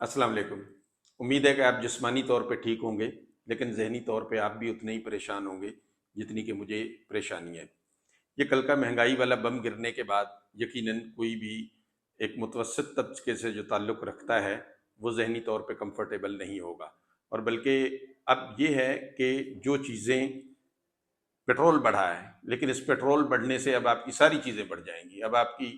अस्सलाम वालेकुम। उम्मीद है कि आप जिस्मानी तौर पे ठीक होंगे, लेकिन ज़हनी तौर पे आप भी उतने ही परेशान होंगे जितनी कि मुझे परेशानी है। ये कल का महंगाई वाला बम गिरने के बाद यकीनन कोई भी एक मुतवस्सित तबके से जो ताल्लुक़ रखता है, वो ज़हनी तौर पे कंफर्टेबल नहीं होगा। और बल्कि अब ये है कि जो चीज़ें पेट्रोल बढ़ा है, लेकिन इस पेट्रोल बढ़ने से अब आपकी सारी चीज़ें बढ़ जाएंगी। अब आपकी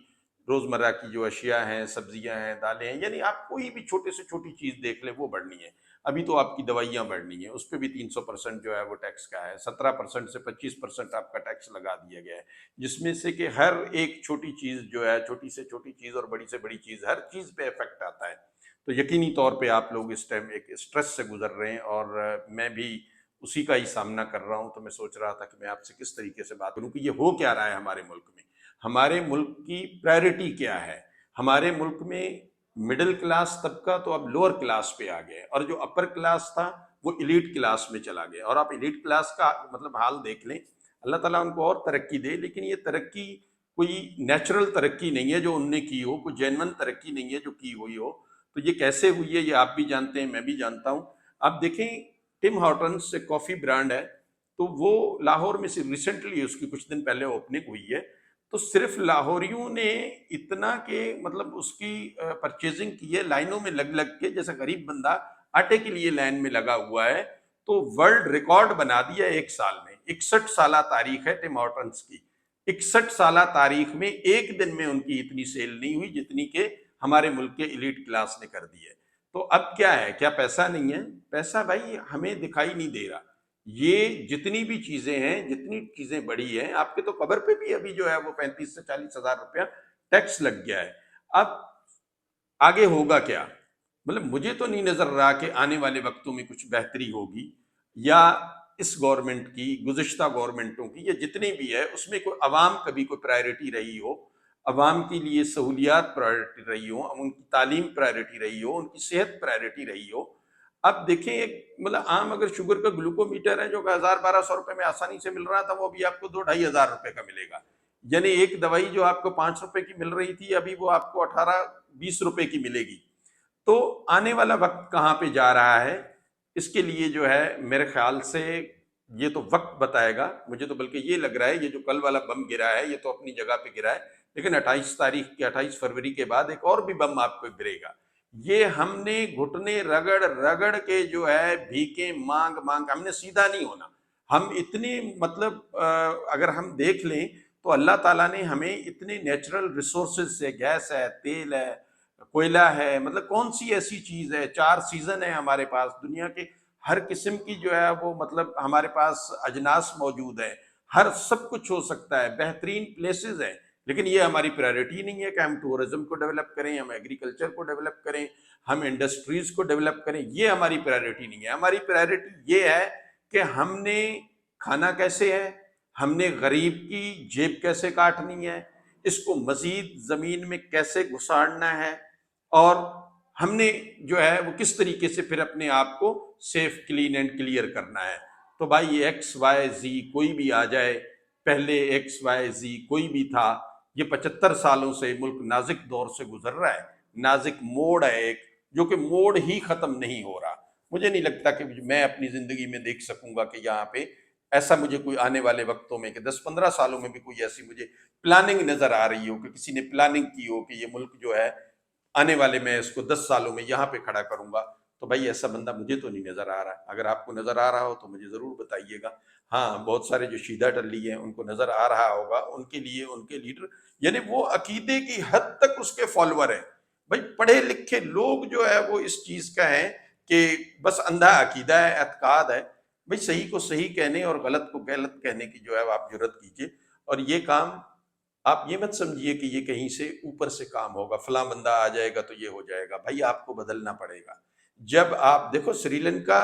रोज़मर्रा की जो अशिया हैं, सब्जियां हैं, दालें हैं, यानी आप कोई भी छोटे से छोटी चीज़ देख लें वो बढ़नी है। अभी तो आपकी दवाइयाँ बढ़नी है, उस पर भी 300% जो है वो टैक्स का है। 17% से 25% आपका टैक्स लगा दिया गया है, जिसमें से कि हर एक छोटी चीज़ जो है, छोटी से छोटी चीज़ और बड़ी से बड़ी चीज़, हर चीज़ पे इफेक्ट आता है। तो यकीनी तौर पे आप लोग इस टाइम एक स्ट्रेस से गुजर रहे हैं, और मैं भी उसी का ही सामना कर रहा हूं। तो मैं सोच रहा था कि मैं आपसे किस तरीके से बात करूं कि ये हो क्या रहा है हमारे मुल्क में, हमारे मुल्क की प्रायोरिटी क्या है। हमारे मुल्क में मिडिल क्लास तबका तो अब लोअर क्लास पे आ गया है, और जो अपर क्लास था वो एलीट क्लास में चला गया। और आप एलीट क्लास का मतलब हाल देख लें। अल्लाह ताला उनको और तरक्की दे, लेकिन ये तरक्की कोई नेचुरल तरक्की नहीं है जो उनने की हो, कोई जेन्युइन तरक्की नहीं है जो की हुई हो। तो ये कैसे हुई है, ये आप भी जानते हैं, मैं भी जानता हूँ। आप देखें, टिम हॉर्टन्स एक कॉफ़ी ब्रांड है, तो वो लाहौर में सिर्फ रिसेंटली उसकी कुछ दिन पहले ओपनिंग हुई है। तो सिर्फ लाहौरियों ने इतना के मतलब उसकी परचेजिंग की है, लाइनों में लग लग के, जैसा गरीब बंदा आटे के लिए लाइन में लगा हुआ है। तो वर्ल्ड रिकॉर्ड बना दिया एक साल में। 61 साल तारीख है टिम हॉर्टन्स की। 61 साल तारीख में एक दिन में उनकी इतनी सेल नहीं हुई जितनी के हमारे मुल्क के एलीट क्लास ने कर दी है। तो अब क्या है, क्या पैसा नहीं है? पैसा भाई हमें दिखाई नहीं दे रहा। ये जितनी भी चीजें हैं, जितनी चीजें बढ़ी हैं, आपके तो कबर पे भी अभी जो है वो 35 से 40 हजार रुपया टैक्स लग गया है। अब आगे होगा क्या? मतलब मुझे तो नहीं नजर रहा कि आने वाले वक्तों में कुछ बेहतरी होगी, या इस गवर्नमेंट की, गुज़िश्ता गवर्नमेंटों की, या जितनी भी है उसमें कोई अवाम कभी कोई प्रायोरिटी रही हो, अवाम के लिए सहूलियात प्रायोरिटी रही हो, उनकी तालीम प्रायोरिटी रही हो, उनकी सेहत प्रायोरिटी रही हो। अब देखें, एक मतलब आम अगर शुगर का ग्लूकोमीटर है जो 1000-1200 रुपए में आसानी से मिल रहा था, वो अभी आपको 2-2500 रुपए का मिलेगा। यानी एक दवाई जो आपको 5 रुपए की मिल रही थी, अभी वो आपको 18-20 रुपए की मिलेगी। तो आने वाला वक्त कहाँ पे जा रहा है, इसके लिए जो है मेरे ख्याल से ये तो वक्त बताएगा। मुझे तो बल्कि ये लग रहा है, ये जो कल वाला बम गिरा है ये तो अपनी जगह पे गिरा है, लेकिन 28 फरवरी के बाद एक और भी बम आपको गिरेगा। ये हमने घुटने रगड़ रगड़ के जो है भीखे मांग मांग, हमने सीधा नहीं होना। हम इतने मतलब अगर हम देख लें तो अल्लाह ताला ने हमें इतने नेचुरल रिसोर्सेज से, गैस है, तेल है, कोयला है, मतलब कौन सी ऐसी चीज है, 4 सीजन है हमारे पास, दुनिया के हर किस्म की जो है वो मतलब हमारे पास अजनास मौजूद है, हर सब कुछ हो सकता है, बेहतरीन प्लेसेस हैं। लेकिन ये हमारी प्रायोरिटी नहीं है कि हम टूरिज्म को डेवलप करें, हम एग्रीकल्चर को डेवलप करें, हम इंडस्ट्रीज को डेवलप करें। ये हमारी प्रायोरिटी नहीं है। हमारी प्रायोरिटी ये है कि हमने खाना कैसे है, हमने गरीब की जेब कैसे काटनी है, इसको मजीद जमीन में कैसे घुसाड़ना है, और हमने जो है वो किस तरीके से फिर अपने आप को सेफ, क्लीन एंड क्लियर करना है। तो भाई एक्स वाई जी कोई भी आ जाए, पहले एक्स वाई जी कोई भी था, ये 75 सालों से मुल्क नाजुक दौर से गुजर रहा है। नाजुक मोड़ है एक, जो कि मोड़ ही खत्म नहीं हो रहा। मुझे नहीं लगता कि मैं अपनी जिंदगी में देख सकूंगा कि यहाँ पे ऐसा मुझे कोई आने वाले वक्तों में कि 10-15 सालों में भी कोई ऐसी मुझे प्लानिंग नजर आ रही हो कि किसी ने प्लानिंग की हो कि ये मुल्क जो है आने वाले मैं इसको 10 सालों में यहाँ पे खड़ा करूंगा। तो भाई ऐसा बंदा मुझे तो नहीं नजर आ रहा है। अगर आपको नजर आ रहा हो तो मुझे जरूर बताइएगा। हाँ, बहुत सारे जो शीदा टल्ली हैं उनको नजर आ रहा होगा, उनके लिए उनके लीडर, यानी वो अकीदे की हद तक उसके फॉलोअर हैं। भाई पढ़े लिखे लोग जो है वो इस चीज का है कि बस अंधा अकीदा है, एतकाद है। भाई सही को सही कहने और गलत को गलत कहने की जो है आप जुर्रत कीजिए। और ये काम आप ये मत समझिए कि ये कहीं से ऊपर से काम होगा, फला बंदा आ जाएगा तो ये हो जाएगा। भाई आपको बदलना पड़ेगा। जब आप देखो श्रीलंका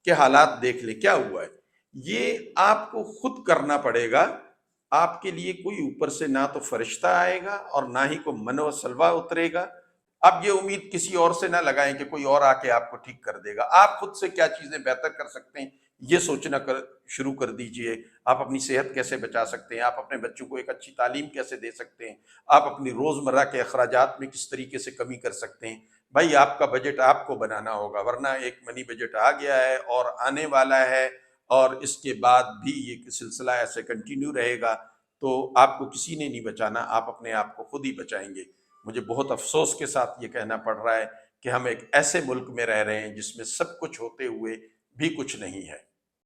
के हालात देख ले क्या हुआ है, ये आपको खुद करना पड़ेगा। आपके लिए कोई ऊपर से ना तो फरिश्ता आएगा और ना ही कोई मनो सलवा उतरेगा। आप ये उम्मीद किसी और से ना लगाएं कि कोई और आके आपको ठीक कर देगा। आप खुद से क्या चीजें बेहतर कर सकते हैं ये सोचना शुरू कर दीजिए। आप अपनी सेहत कैसे बचा सकते हैं, आप अपने बच्चों को एक अच्छी तालीम कैसे दे सकते हैं, आप अपनी रोजमर्रा के अखराजात में किस तरीके से कमी कर सकते हैं। بھائی آپ کا بجٹ آپ کو بنانا ہوگا، ورنہ ایک منی بجٹ آ گیا ہے اور آنے والا ہے، اور اس کے بعد بھی یہ سلسلہ ایسے کنٹینیو رہے گا تو آپ کو کسی نے نہیں بچانا، آپ اپنے آپ کو خود ہی بچائیں گے۔ مجھے بہت افسوس کے ساتھ یہ کہنا پڑ رہا ہے کہ ہم ایک ایسے ملک میں رہ رہے ہیں جس میں سب کچھ ہوتے ہوئے بھی کچھ نہیں ہے۔